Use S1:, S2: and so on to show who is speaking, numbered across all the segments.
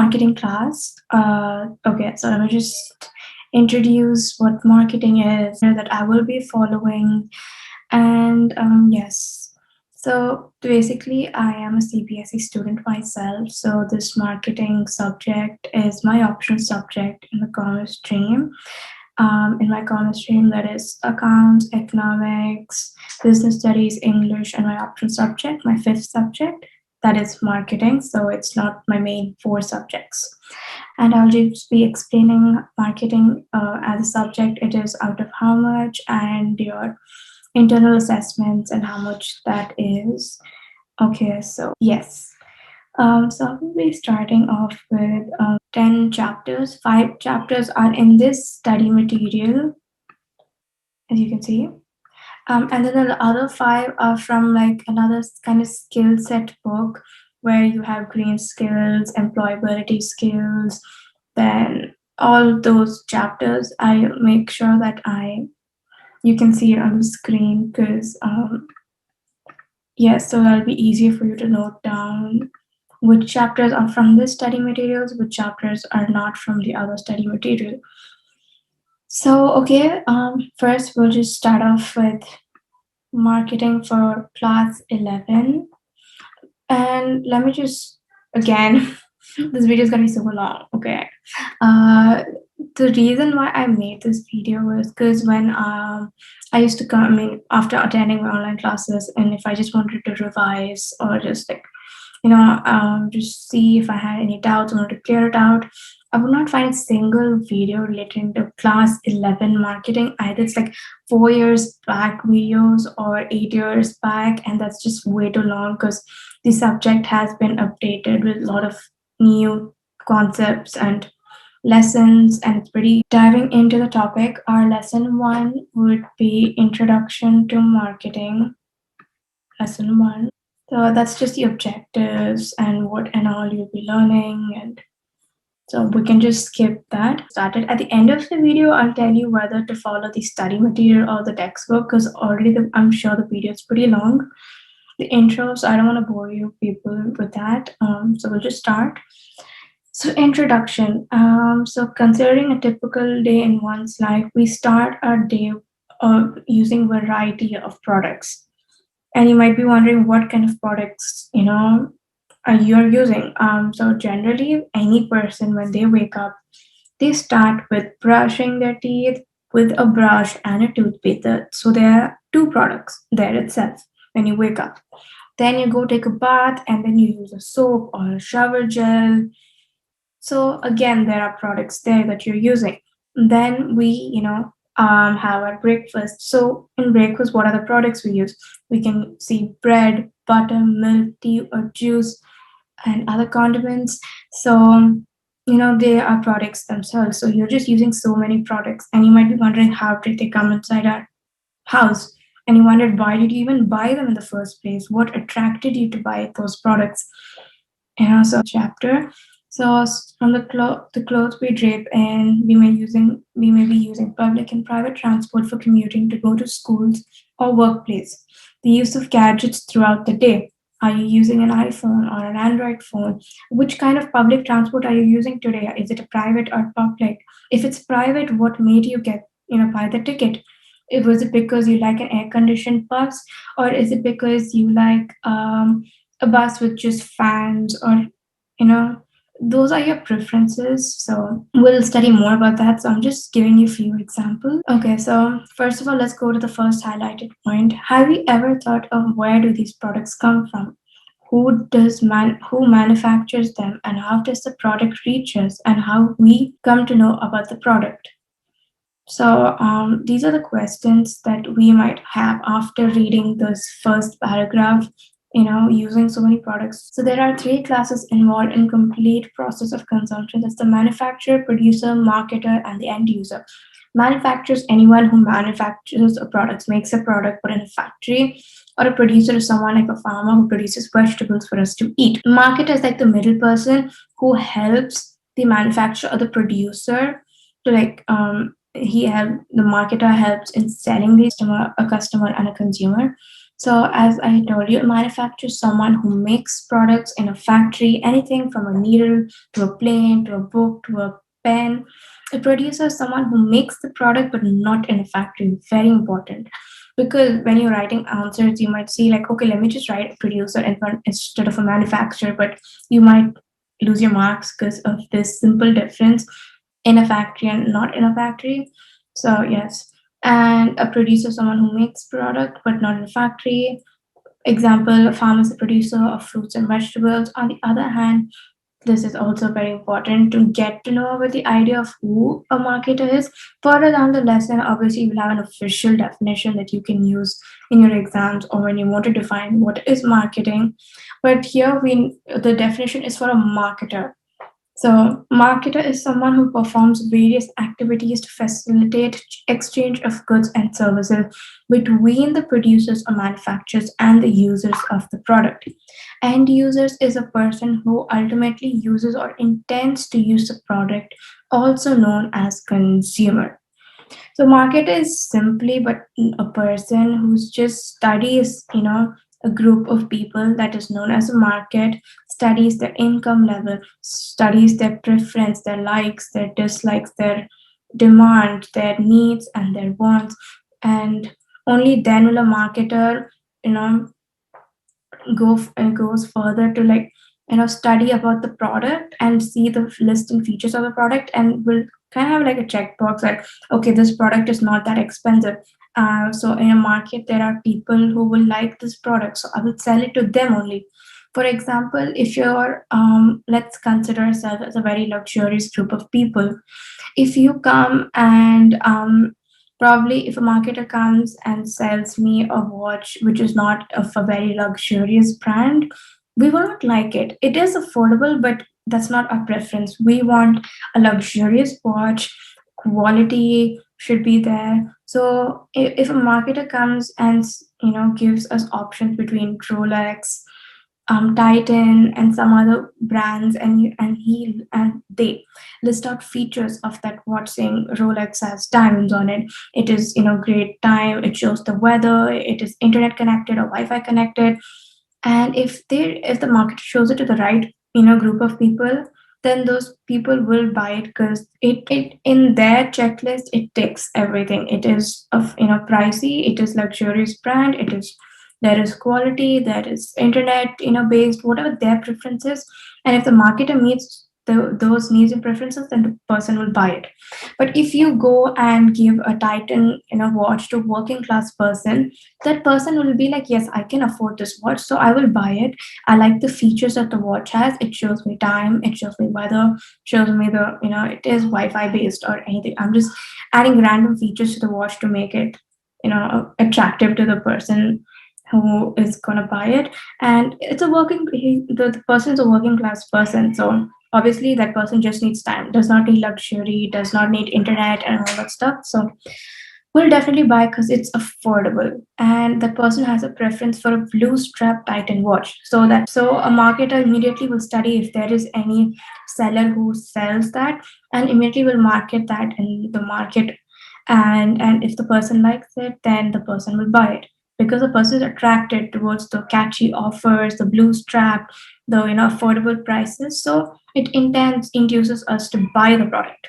S1: marketing class. Okay, so let me just introduce what marketing is that I will be following. And yes, so basically, I am a CBSE student myself. So this marketing subject is my optional subject in the commerce stream. In my commerce stream, that is accounts, economics, business studies, English, and my optional subject, my fifth subject, that is marketing. So it's not my main four subjects. And I'll just be explaining marketing as a subject. It is out of how much and your internal assessments and how much that is. Okay, so yes. So I will be starting off with 10 chapters. 5 chapters are in this study material, as you can see. And then the other 5 are from like another kind of skill set book where you have green skills, employability skills, then all those chapters. I make sure that you can see it on the screen because yes, so that'll be easier for you to note down which chapters are from this study materials, which chapters are not from the other study material. So, okay, first we'll just start off with marketing for class 11. And let me just, again, this video is gonna be super long, okay? The reason why I made this video was because when I used to come, I mean, after attending my online classes, and if I just wanted to revise or just like just see if I had any doubts, I wanted to clear it out. I would not find a single video relating to class 11 marketing. Either it's like 4 years back videos or 8 years back, and that's just way too long because the subject has been updated with a lot of new concepts and lessons, and it's pretty diving into the topic. Our lesson 1 would be Introduction to Marketing. Lesson 1. So that's just the objectives and what and all you'll be learning, and so we can just skip that. Started at the end of the video, I'll tell you whether to follow the study material or the textbook because already I'm sure the video is pretty long. The intro, so I don't want to bore you people with that. So we'll just start. So introduction. So considering a typical day in one's life, we start our day using variety of products. And you might be wondering what kind of products you're using. So generally, any person when they wake up, they start with brushing their teeth with a brush and a toothpaste. So there are 2 products there itself when you wake up. Then you go take a bath and then you use a soap or a shower gel. So again, there are products there that you're using. Then we, have our breakfast. So in breakfast, what are the products we use? We can see bread, butter, milk, tea, or juice, and other condiments. So, they are products themselves. So you're just using so many products, and you might be wondering how did they come inside our house? And you wondered why did you even buy them in the first place? What attracted you to buy those products? And also chapter. So from the clothes we drape in, we may be using public and private transport for commuting to go to schools or workplace. The use of gadgets throughout the day. Are you using an iPhone or an Android phone? Which kind of public transport are you using today? Is it a private or public? If it's private, what made you buy the ticket? Was it because you like an air-conditioned bus, or is it because you like a bus with just fans, or you know those are your preferences. So we'll study more about that. So I'm just giving you a few examples. Okay, so first of all, let's go to the first highlighted point. Have you ever thought of where do these products come from? Who manufactures them, and how does the product reach us, and how we come to know about the product? So these are the questions that we might have after reading this first paragraph, using so many products. So there are 3 classes involved in complete process of consumption. That's the manufacturer, producer, marketer, and the end user. Manufacturers, anyone who manufactures a product, makes a product, put in a factory, or a producer is someone like a farmer who produces vegetables for us to eat. Marketer is like the middle person who helps the manufacturer or the producer to the marketer helps in selling a customer and a consumer. So, as I told you, a manufacturer is someone who makes products in a factory, anything from a needle to a plane to a book to a pen. A producer is someone who makes the product but not in a factory. Very important. Because when you're writing answers, you might see, like, okay, let me just write producer instead of a manufacturer, but you might lose your marks because of this simple difference in a factory and not in a factory. So, yes, and a producer someone who makes product but not in a factory. Example, a farmer is a producer of fruits and vegetables. On the other hand, this is also very important to get to know about the idea of who a marketer is. Further down the lesson, obviously, you will have an official definition that you can use in your exams or when you want to define what is marketing. But here, the definition is for a marketer. So, marketer is someone who performs various activities to facilitate exchange of goods and services between the producers or manufacturers and the users of the product. End users is a person who ultimately uses or intends to use the product, also known as consumer. So market is simply but a person who's just studies, a group of people that is known as a market, studies their income level, studies their preference, their likes, their dislikes, their demand, their needs and their wants. And only then will a marketer, you know, goes further to, like, study about the product and see the list and features of the product, and will kind of have like a checkbox like, okay, this product is not that expensive. So in a market there are people who will like this product, so I will sell it to them only. For example, if you're let's consider ourselves as a very luxurious group of people. If you come and probably if a marketer comes and sells me a watch which is not of a very luxurious brand, we will not like it. It is affordable, but that's not our preference. We want a luxurious watch, quality should be there. So if a marketer comes and gives us options between Rolex, Titan, and some other brands, and they list out features of that watch, saying Rolex has diamonds on it. It is great time. It shows the weather. It is internet connected or Wi-Fi connected. And if the market shows it to the right group of people, then those people will buy it because it in their checklist it ticks everything. It is of pricey. It is luxurious brand. It is there is quality, there is internet based, whatever their preferences. And if the marketer meets those needs and preferences, then the person will buy it. But if you go and give a Titan watch to a working class person, that person will be like, yes, I can afford this watch, so I will buy it. I like the features that the watch has. It shows me time, it shows me weather, shows me the it is Wi-Fi based or anything. I'm just adding random features to the watch to make it attractive to the person who is going to buy it. And it's a the person is a working class person, so obviously that person just needs time, does not need luxury, does not need internet and all that stuff. So will definitely buy because it's affordable, and that person has a preference for a blue strap Titan watch. So a marketer immediately will study if there is any seller who sells that, and immediately will market that in the market. And if the person likes it, then the person will buy it, because the person is attracted towards the catchy offers, the blue strap, the affordable prices. So it intends induces us to buy the product.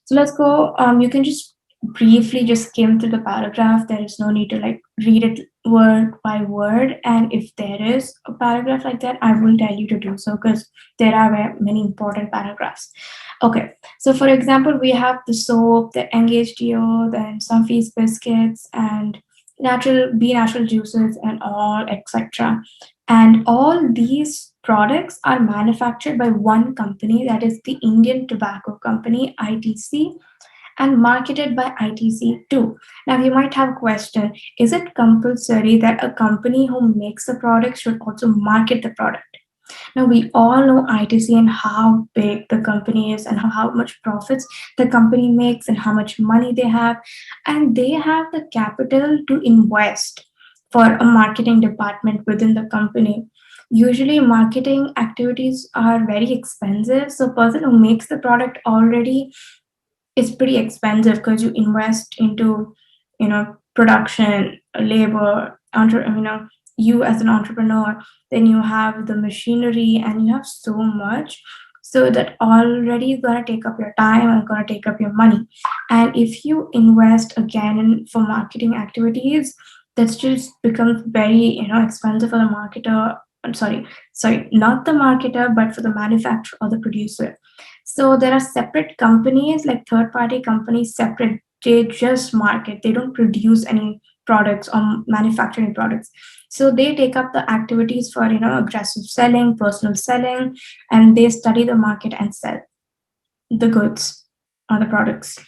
S1: So let's go. You can just briefly just skim through the paragraph. There is no need to like read it word by word. And if there is a paragraph like that, I will tell you to do so because there are many important paragraphs. Okay. So for example, we have the soap, the Engage Deo, then some Feast biscuits, and natural juices, and all etc. And all these products are manufactured by one company, that is the Indian Tobacco Company, ITC, and marketed by ITC too. Now, you might have a question: is it compulsory that a company who makes the product should also market the product? Now, we all know ITC and how big the company is, and how much profits the company makes, and how much money they have. And they have the capital to invest for a marketing department within the company. Usually, marketing activities are very expensive. So, person who makes the product already is pretty expensive because you invest into production, labor, you as an entrepreneur, then you have the machinery and you have so much, so that already gonna take up your time and gonna take up your money. And if you invest again for marketing activities, that just becomes very expensive for the marketer. I'm sorry, not the marketer, but for the manufacturer or the producer. So there are separate companies, like third party companies, separate. They just market, they don't produce any products or manufacturing products. So they take up the activities for aggressive selling, personal selling, and they study the market and sell the goods or the products.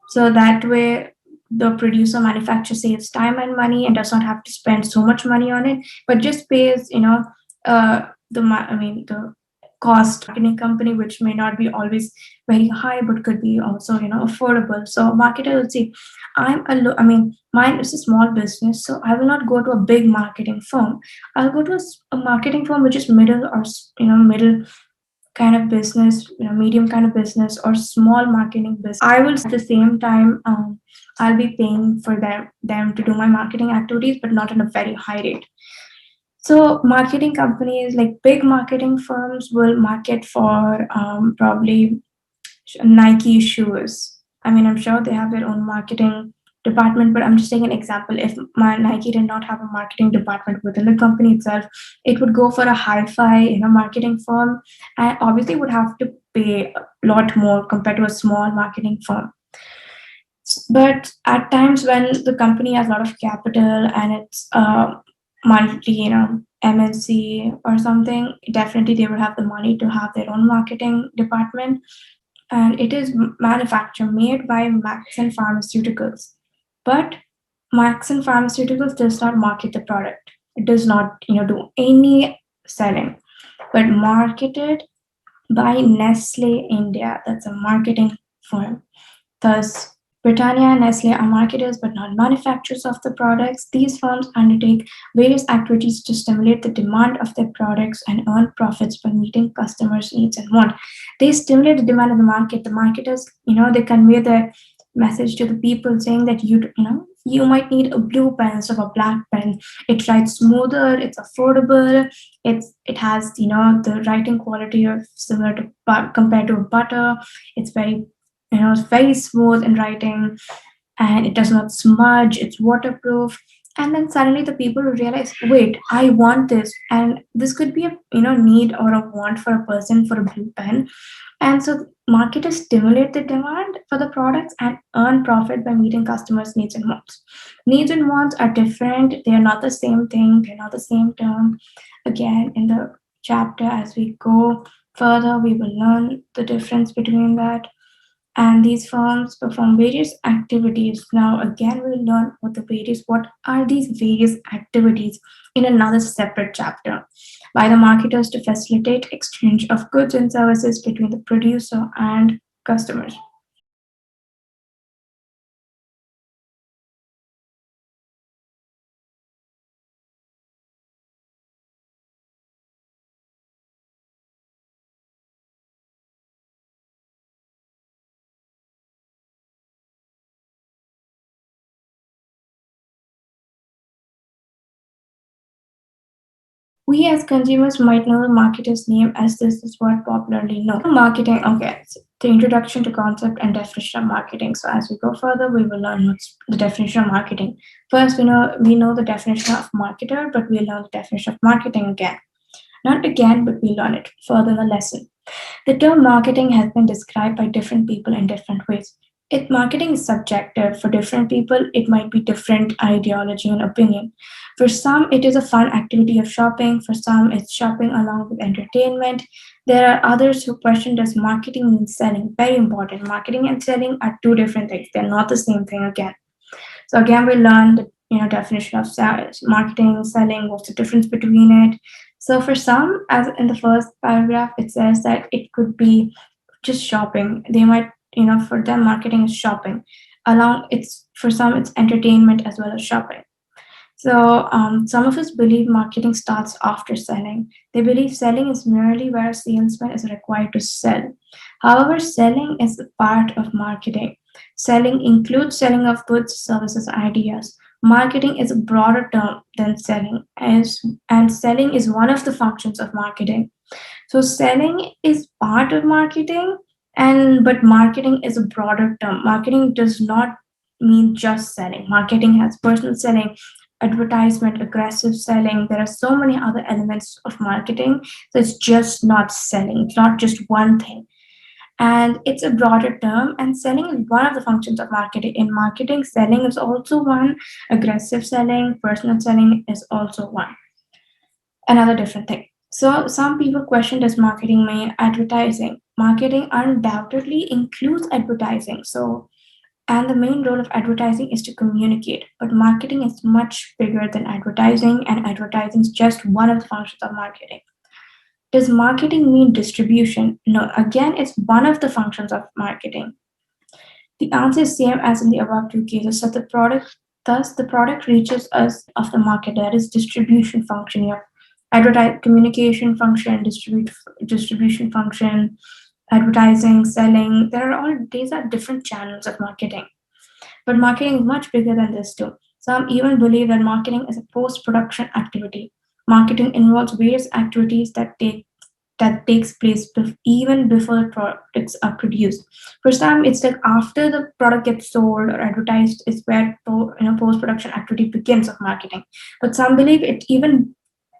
S1: So that way, the producer manufacturer saves time and money and does not have to spend so much money on it, but just pays, the cost marketing company, which may not be always very high, but could be also, affordable. So marketer will see, mine is a small business, so I will not go to a big marketing firm. I'll go to a marketing firm which is middle or middle kind of business, medium kind of business or small marketing business. I will at the same time, I'll be paying for them to do my marketing activities, but not at a very high rate. So marketing companies, like big marketing firms, will market for probably Nike shoes. I mean, I'm sure they have their own marketing department, but I'm just taking an example. If my Nike did not have a marketing department within the company itself, it would go for a hi-fi, marketing firm, and obviously would have to pay a lot more compared to a small marketing firm. But at times when the company has a lot of capital and it's multi, MNC or something, definitely they would have the money to have their own marketing department. And it is manufactured, made by Maxon Pharmaceuticals. But Maxon Pharmaceuticals does not market the product. It does not, do any selling, but marketed by Nestle India. That's a marketing firm. Thus, Britannia and Nestle are marketers but not manufacturers of the products. These firms undertake various activities to stimulate the demand of their products and earn profits by meeting customers' needs and want. They stimulate the demand of the market. The marketers, they convey their message to the people saying that you might need a blue pen instead of a black pen. It writes smoother, it's affordable, it has the writing quality of similar to compared to a butter. It's very it's very smooth in writing, and it does not smudge, it's waterproof. And then suddenly the people will realize, wait, I want this, and this could be a need or a want for a person for a blue pen. And so marketers stimulate the demand for the products and earn profit by meeting customers' needs and wants. Needs and wants are different, they are not the same thing, they're not the same term. Again, in the chapter, as we go further, we will learn the difference between that. And these firms perform various activities. Now, again, we'll learn what are these various activities in another separate chapter by the marketers to facilitate exchange of goods and services between the producer and customers. We as consumers might know the marketer's name as this is what popularly known. Marketing, okay, so the introduction to concept and definition of marketing. So as we go further, we will learn what's the definition of marketing. First, we know the definition of marketer, but we'll learn the definition of marketing again. Not again, but we learn it further in the lesson. The term marketing has been described by different people in different ways. Marketing is subjective. For different people, it might be different ideology and opinion. For some, it is a fun activity of shopping. For some, it's shopping along with entertainment. There are others who question, does marketing mean selling? Very important. Marketing and selling are two different things. They're not the same thing again. So again, we learned the definition of marketing, selling, what's the difference between it. So for some, as in the first paragraph, it says that it could be just shopping. They might, for them, marketing is shopping. For some, it's entertainment as well as shopping. So some of us believe marketing starts after selling. They believe selling is merely where a salesman is required to sell. However, selling is a part of marketing. Selling includes selling of goods, services, ideas. Marketing is a broader term than selling, and selling is one of the functions of marketing. So selling is part of marketing, and but marketing is a broader term. Marketing does not mean just selling. Marketing has personal selling, advertisement, aggressive selling. There are so many other elements of marketing. So it's just not selling. It's not just one thing. And it's a broader term, and selling is one of the functions of marketing. In marketing, selling is also one, aggressive selling, personal selling is also one, another different thing. So some people question, does marketing mean advertising? Marketing undoubtedly includes advertising. So and the main role of advertising is to communicate. But marketing is much bigger than advertising, and advertising is just one of the functions of marketing. Does marketing mean distribution? No, again, it's one of the functions of marketing. The answer is same as in the above two cases. So thus the product reaches us of the market. That is distribution function here. Advertise communication function, distribution function, advertising, selling. These are different channels of marketing. But marketing is much bigger than this too. Some even believe that marketing is a post-production activity. Marketing involves various activities that takes place even before the products are produced. For some, it's like after the product gets sold or advertised is where post-production activity begins of marketing. But some believe it even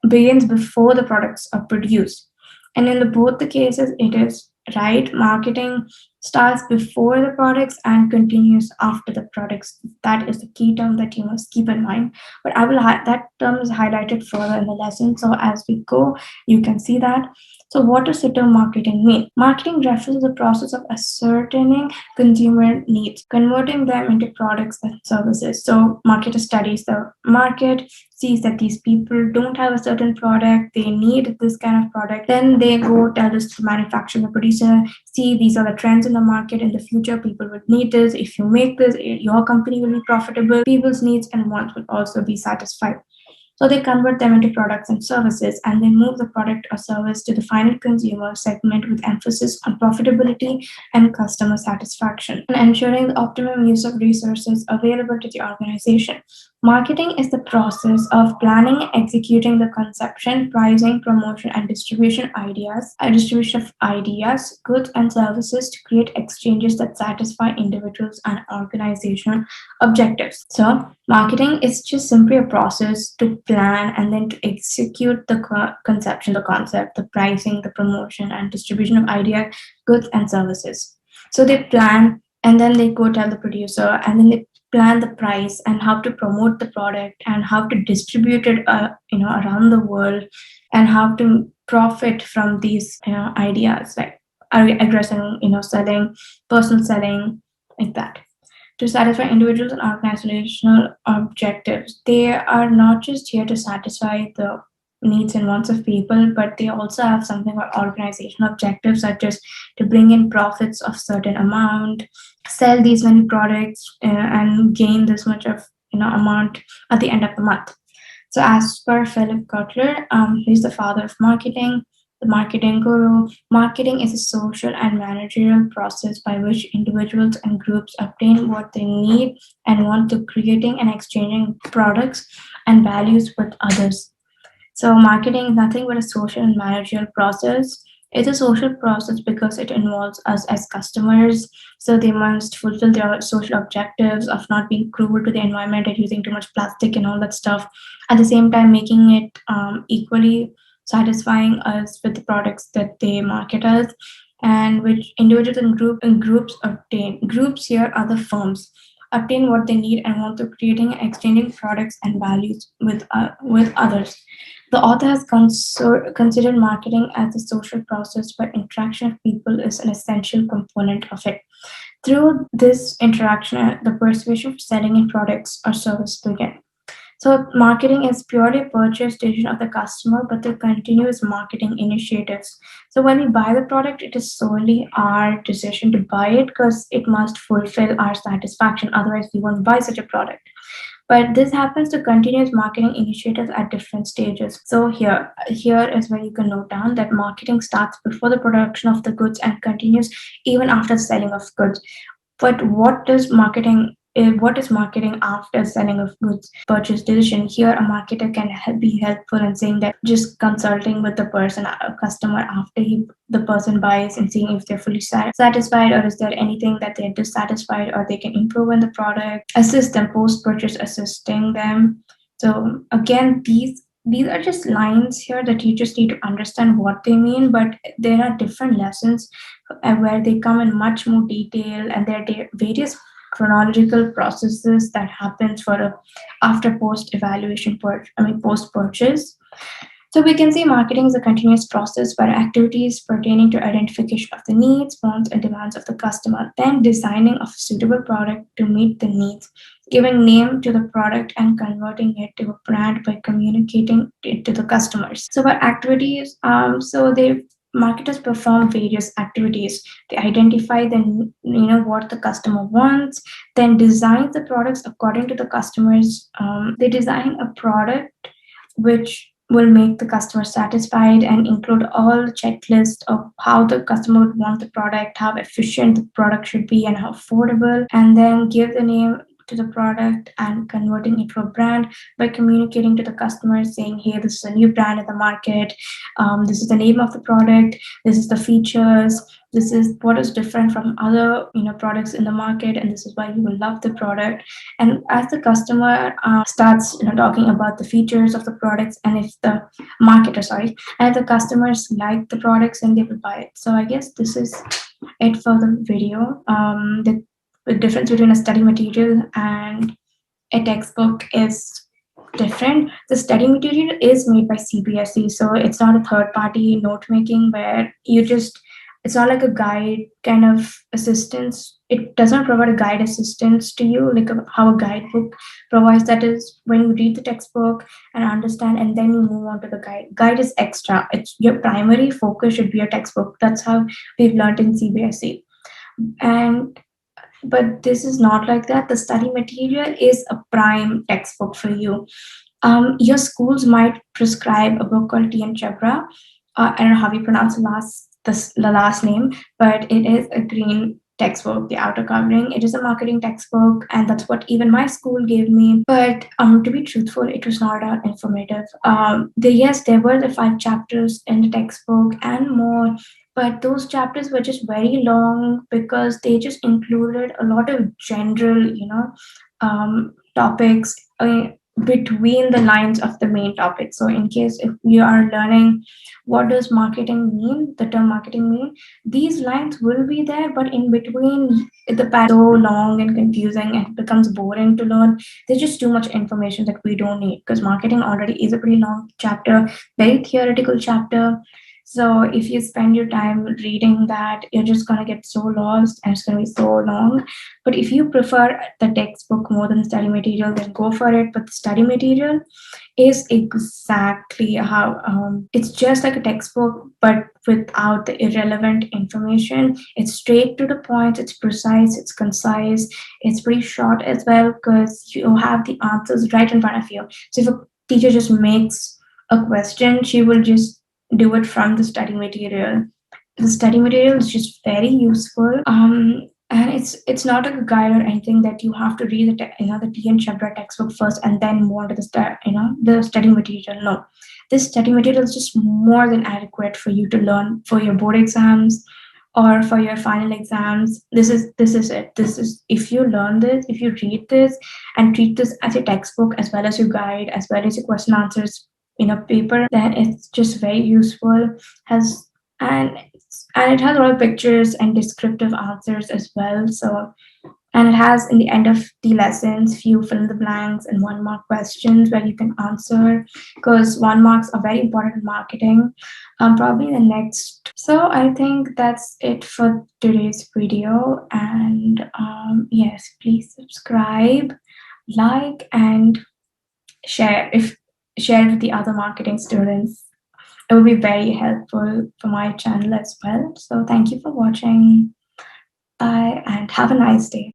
S1: begins before the products are produced. And in both the cases, it is right. Marketing starts before the products and continues after the products. That is the key term that you must keep in mind. But that term is highlighted further in the lesson. So as we go, you can see that. So what does the term marketing mean? Marketing refers to the process of ascertaining consumer needs, converting them into products and services. So marketer studies the market, sees that these people don't have a certain product, they need this kind of product. Then they go tell this to the manufacturer, the producer, see these are the trends in the market. In the future, people would need this. If you make this, your company will be profitable. People's needs and wants will also be satisfied. So they convert them into products and services, and they move the product or service to the final consumer segment with emphasis on profitability and customer satisfaction, and ensuring the optimum use of resources available to the organization. Marketing is the process of planning, executing the conception, pricing, promotion, and distribution of ideas, goods, and services to create exchanges that satisfy individuals and organizational objectives. So, marketing is just simply a process to plan and then to execute the conception, the concept, the pricing, the promotion, and distribution of ideas, goods, and services. So they plan and then they go tell the producer, and then they plan the price and how to promote the product and how to distribute it around the world, and how to profit from these ideas like aggressive selling, personal selling, like that, to satisfy individuals and organizational objectives. They are not just here to satisfy the needs and wants of people, but they also have something called organizational objectives, such as to bring in profits of certain amount, sell these many products, and gain this much of amount at the end of the month. So, as per Philip Kotler, he's the father of marketing, the marketing guru. Marketing is a social and managerial process by which individuals and groups obtain what they need and want to creating and exchanging products and values with others. So, marketing is nothing but a social and managerial process. It's a social process because it involves us as customers. So, they must fulfill their social objectives of not being cruel to the environment and using too much plastic and all that stuff. At the same time, making it equally satisfying us with the products that they market us, and which individuals and groups obtain. Groups here are the firms obtain what they need and want to creating and exchanging products and values with others. The author has considered marketing as a social process where interaction of people is an essential component of it. Through this interaction, the persuasion for selling in products or service begin. So, marketing is purely a purchase decision of the customer, but the continuous marketing initiatives. So, when we buy the product, it is solely our decision to buy it because it must fulfill our satisfaction. Otherwise, we won't buy such a product. But this happens to continuous marketing initiatives at different stages. So here is where you can note down that marketing starts before the production of the goods and continues even after the selling of goods. But what does marketing what is marketing after selling of goods purchase decision. Here a marketer can be helpful in saying that just consulting with the person, a customer, after the person buys, and seeing if they're fully satisfied, or is there anything that they're dissatisfied or they can improve in the product, assist them post purchase, assisting them. So again, these are just lines here that you just need to understand what they mean, but there are different lessons where they come in much more detail, and there are various chronological processes that happens for a after post evaluation post purchase. So we can see marketing is a continuous process where activities pertaining to identification of the needs, wants, and demands of the customer, then designing of a suitable product to meet the needs, giving name to the product, and converting it to a brand by communicating it to the customers. So what activities? Marketers perform various activities. They identify what the customer wants, then design the products according to the customers. They design a product which will make the customer satisfied and include all the checklist of how the customer would want the product, how efficient the product should be, and how affordable, and then give the name to the product and converting it to a brand by communicating to the customer saying, hey, this is a new brand in the market, this is the name of the product, this is the features, this is what is different from other products in the market, and this is why you will love the product. And as the customer starts talking about the features of the products, and if the and if the customers like the products, and they will buy it. So I guess this is it for the video. The difference between a study material and a textbook is different. The study material is made by CBSE, so it's not a third party note making where it's not like a guide kind of assistance. It doesn't provide a guide assistance to you like how a guidebook provides. That is when you read the textbook and understand, and then you move on to the guide. Guide is extra. It's your primary focus should be your textbook. That's how we've learned in CBSE. But this is not like that. The study material is a prime textbook for you. Your schools might prescribe a book called T.N. Chhabra. I don't know how you pronounce the last name, but it is a green textbook, the outer covering. It is a marketing textbook, and that's what even my school gave me. But to be truthful, it was not informative. There were the 5 chapters in the textbook and more, but those chapters were just very long because they just included a lot of general, topics between the lines of the main topic. So in case if you are learning what does marketing mean, the term marketing mean, these lines will be there, but in between the path so long and confusing and it becomes boring to learn. There's just too much information that we don't need, because marketing already is a pretty long chapter, very theoretical chapter. So if you spend your time reading that, you're just going to get so lost and it's going to be so long. But if you prefer the textbook more than the study material, then go for it. But the study material is exactly how it's just like a textbook, but without the irrelevant information. It's straight to the point, it's precise, it's concise, it's pretty short as well, because you have the answers right in front of you. So if a teacher just makes a question, she will just do it from the study material. The study material is just very useful. And it's not like a guide or anything that you have to read the T.N. Chhabra textbook first and then move on to the study material. No, this study material is just more than adequate for you to learn for your board exams or for your final exams. This is it. This is, if you learn this, if you read this and treat this as a textbook as well as your guide, as well as your question answers in a paper, then it's just very useful. And it has a lot of pictures and descriptive answers as well. So, and it has in the end of the lessons few fill in the blanks and 1 mark questions where you can answer, because 1 marks are very important in marketing. Probably the next. So I think that's it for today's video. And yes, please subscribe, like, and share it with the other marketing students. It will be very helpful for my channel as well. So thank you for watching. Bye and have a nice day.